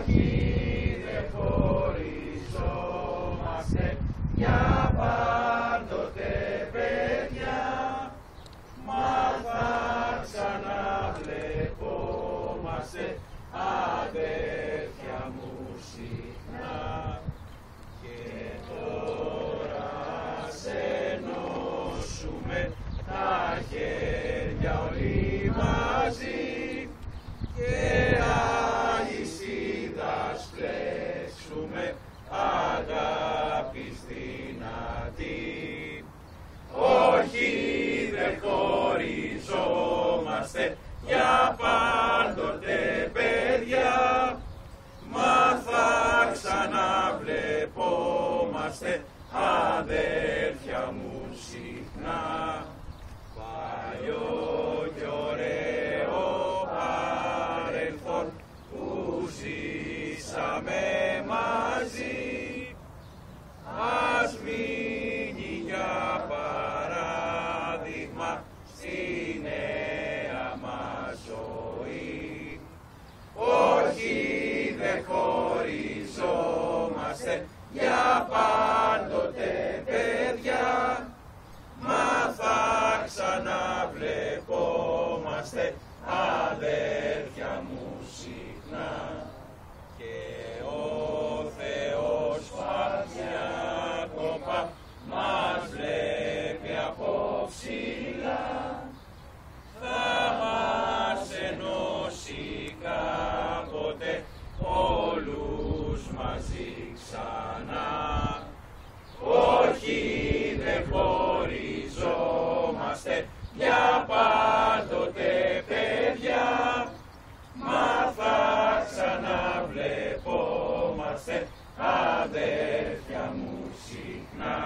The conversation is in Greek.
όχι δεν χωριζόμαστε για πάντοτε παιδιά, μα θα ξαναβλεπόμαστε αδέρφια μου συχνά. Και τώρα σε ενώσουμε τα χέρια όλοι μαζί και αλυσίδας πλέξουμε αγάπης δυνατή. Όχι δεν χωριζόμαστε για πάντοτε παιδιά, μα θα ξαναβλεπόμαστε αδέρφια μου συχνά. Παλιό και ωραίο παρελθόν που ζήσαμε μαζί, ας μείνει για παράδειγμα στη νέα μας ζωή. Όχι δεν χωριζόμαστε για πάντοτε παιδιά, μα θα ξαναβλεπόμαστε αδέρφια μου συχνά. Και ο Θεός Πατριάκοπα μας βλέπει από ψηλά, θα μας ενώσει κάποτε όλους μαζί ξανά. Όχι δεν χωριζόμαστε για πάντοτε παιδιά, μα θα ξαναβλεπόμαστε αδέρφια μου συχνά.